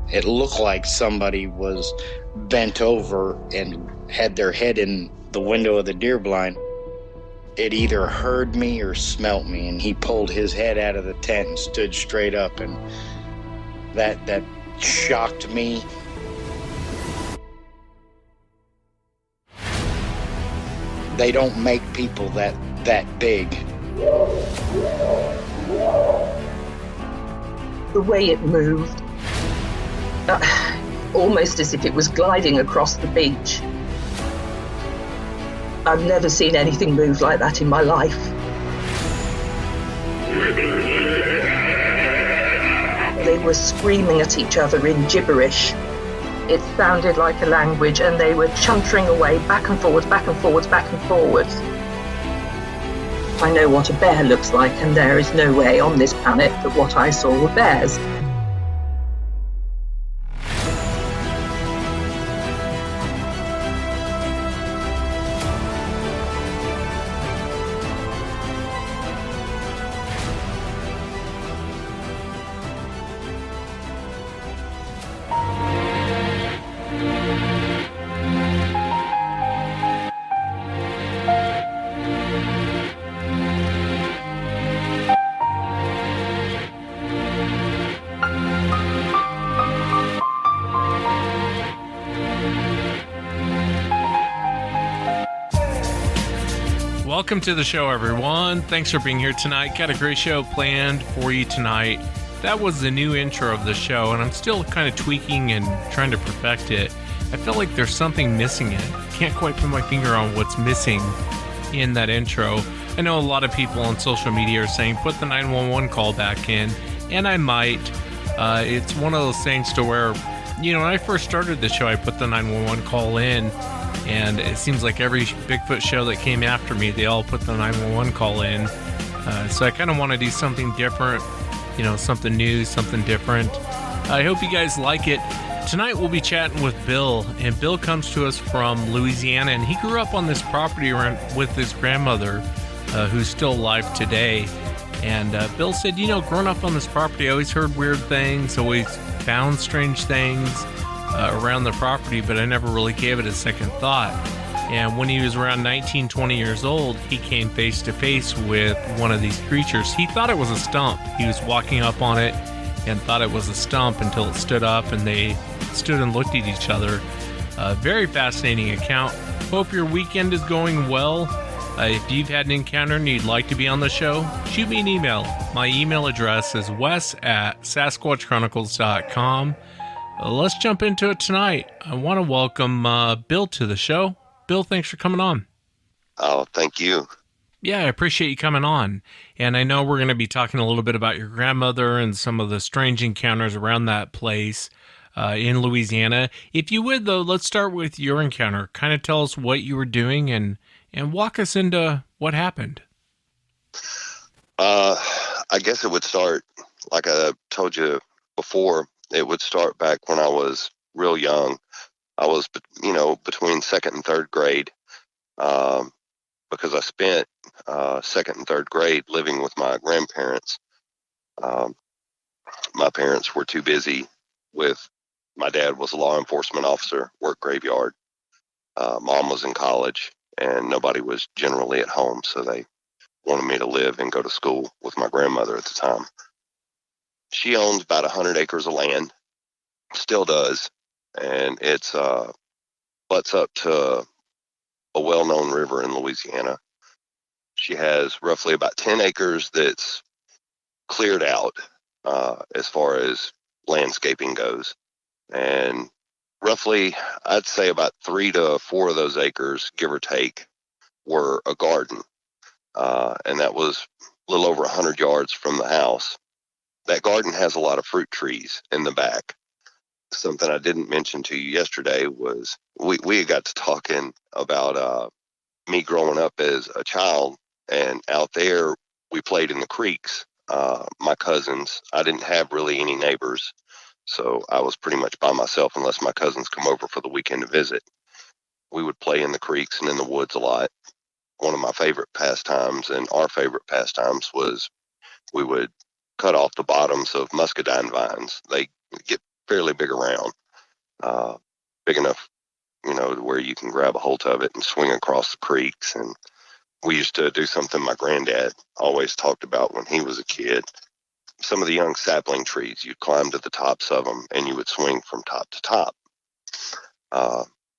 It looked like somebody was bent over and had their head in the window of the deer blind. It either heard me or smelt me, and he pulled his head out of the tent and stood straight up, and that shocked me. They don't make people that big. The way it moved, almost as if it was gliding across the beach. I've never seen anything move like that in my life. They were screaming at each other in gibberish. It sounded like a language, and they were chuntering away back and forwards, back and forwards, back and forwards. I know what a bear looks like, and there is no way on this planet that what I saw were bears. Welcome to the show, everyone. Thanks for being here tonight. Got a great show planned for you tonight. That was the new intro of the show, and I'm still kind of tweaking and trying to perfect it. I feel like there's something missing in it. Can't quite put my finger on what's missing in that intro. I know a lot of people on social media are saying, put the 911 call back in, and I might. It's one of those things to where, when I first started the show, I put the 911 call in, and it seems like every Bigfoot show that came after me, they all put the 911 call in. So I kind of want to do something different, something new, something different. I hope you guys like it. Tonight we'll be chatting with Bill, and Bill comes to us from Louisiana, and he grew up on this property with his grandmother, who's still alive today. And Bill said, growing up on this property, I always heard weird things, always found strange things around the property, but I never really gave it a second thought. And when he was around 19, 20 years old, he came face to face with one of these creatures. He thought it was a stump. He was walking up on it and thought it was a stump until it stood up, and they stood and looked at each other. Very fascinating account. Hope your weekend is going well. If you've had an encounter and you'd like to be on the show, shoot me an email. My email address is wes@sasquatchchronicles.com. Let's jump into it tonight. I want to welcome Bill to the show. Bill, thanks for coming on. Oh, thank you. Yeah, I appreciate you coming on. And I know we're going to be talking a little bit about your grandmother and some of the strange encounters around that place in Louisiana. If you would, though, let's start with your encounter. Kind of tell us what you were doing and walk us into what happened. I guess it would start, like I told you before, it would start back when I was real young. I was, between second and third grade, because I spent second and third grade living with my grandparents. My parents were too busy my dad was a law enforcement officer, worked graveyard. Mom was in college, and nobody was generally at home, so they wanted me to live and go to school with my grandmother at the time. She owns about 100 acres of land, still does, and it's butts up to a well-known river in Louisiana. She has roughly about 10 acres that's cleared out as far as landscaping goes, and roughly, I'd say about 3 to 4 of those acres, give or take, were a garden, and that was a little over 100 yards from the house. That garden has a lot of fruit trees in the back. Something I didn't mention to you yesterday was we got to talking about me growing up as a child, and out there we played in the creeks. My cousins, I didn't have really any neighbors, so I was pretty much by myself unless my cousins come over for the weekend to visit. We would play in the creeks and in the woods a lot. One of my favorite pastimes and our favorite pastimes was we would cut off the bottoms of muscadine vines. They get fairly big around, big enough, to where you can grab a hold of it and swing across the creeks. And we used to do something my granddad always talked about when he was a kid. Some of the young sapling trees, you'd climb to the tops of them and you would swing from top to top.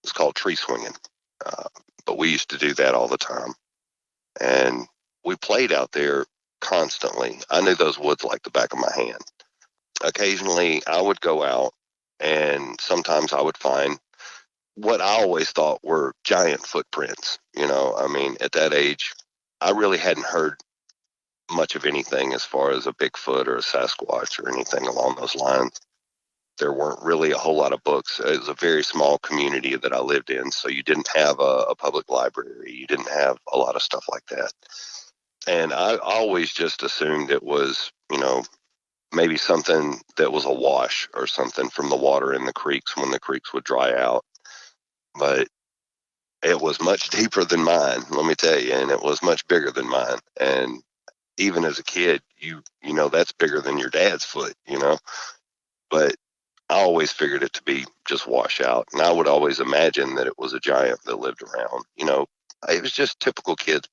It's called tree swinging. But we used to do that all the time. And we played out there constantly. I knew those woods like the back of my hand. Occasionally, I would go out, and sometimes I would find what I always thought were giant footprints. At that age, I really hadn't heard much of anything as far as a Bigfoot or a Sasquatch or anything along those lines. There weren't really a whole lot of books. It was a very small community that I lived in, so you didn't have a public library. You didn't have a lot of stuff like that. And I always just assumed it was, maybe something that was a wash or something from the water in the creeks when the creeks would dry out. But it was much deeper than mine, let me tell you, and it was much bigger than mine. And even as a kid, you know that's bigger than your dad's foot, But I always figured it to be just washout, and I would always imagine that it was a giant that lived around. It was just typical kids,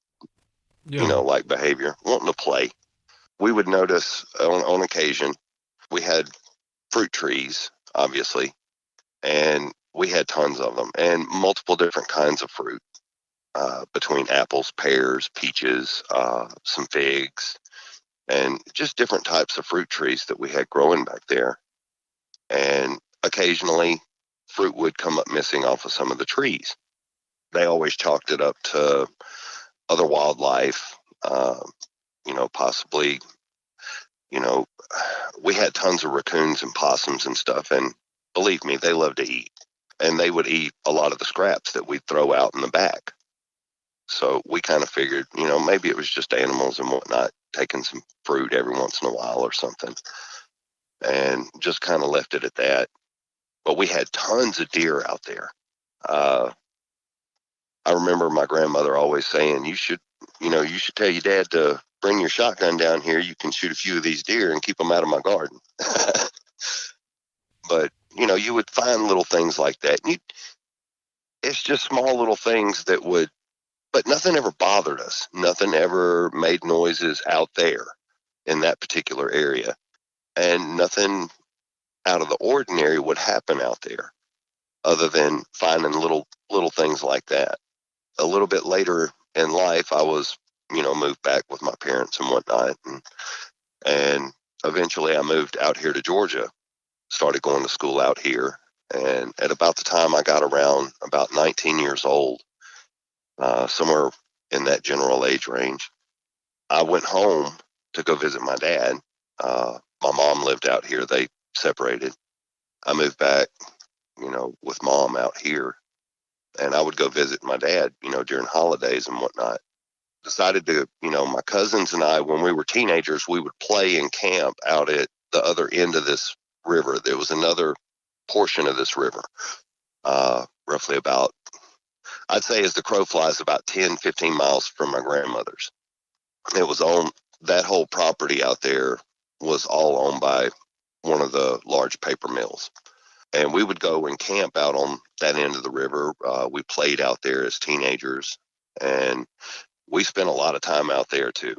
like behavior, wanting to play. We would notice on occasion, we had fruit trees, obviously, and we had tons of them, and multiple different kinds of fruit, between apples, pears, peaches, some figs, and just different types of fruit trees that we had growing back there. And occasionally fruit would come up missing off of some of the trees. They always chalked it up to other wildlife, possibly, we had tons of raccoons and possums and stuff. And believe me, they love to eat. And they would eat a lot of the scraps that we'd throw out in the back. So we kind of figured, maybe it was just animals and whatnot, taking some fruit every once in a while or something. And just kind of left it at that. But we had tons of deer out there. I remember my grandmother always saying, you should tell your dad to bring your shotgun down here. You can shoot a few of these deer and keep them out of my garden. But, you would find little things like that. It's just small little things but nothing ever bothered us. Nothing ever made noises out there in that particular area. And nothing out of the ordinary would happen out there other than finding little things like that. A little bit later in life, I was, moved back with my parents and whatnot. And eventually I moved out here to Georgia, started going to school out here. And at about the time I got around about 19 years old, somewhere in that general age range, I went home to go visit my dad. My mom lived out here. They separated. I moved back, with mom out here, and I would go visit my dad, during holidays and whatnot. Decided to, my cousins and I, when we were teenagers, we would play and camp out at the other end of this river. There was another portion of this river, roughly about, I'd say as the crow flies, about 10, 15 miles from my grandmother's. It was on that whole property out there was all owned by one of the large paper mills. And we would go and camp out on that end of the river. We played out there as teenagers, and we spent a lot of time out there too,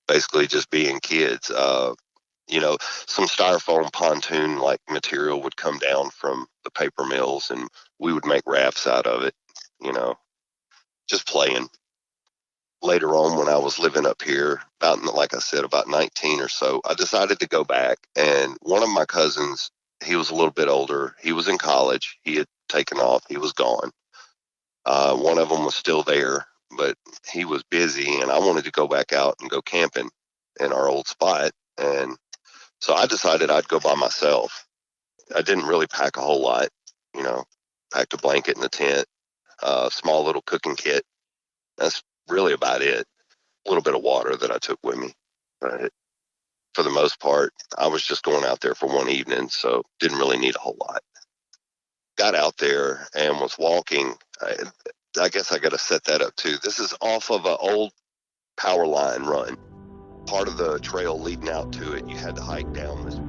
basically just being kids. Some styrofoam pontoon like material would come down from the paper mills, and we would make rafts out of it, just playing. Later on, when I was living up here, like I said, about 19 or so, I decided to go back. And one of my cousins, he was a little bit older. He was in college. He had taken off. He was gone. One of them was still there, but he was busy, and I wanted to go back out and go camping in our old spot. And so I decided I'd go by myself. I didn't really pack a whole lot, packed a blanket and a tent, a small little cooking kit. That's really about it. A little bit of water that I took with me. But for the most part, I was just going out there for one evening, so didn't really need a whole lot. Got out there and was walking. I guess I got to set that up too. This is off of an old power line run. Part of the trail leading out to it, you had to hike down this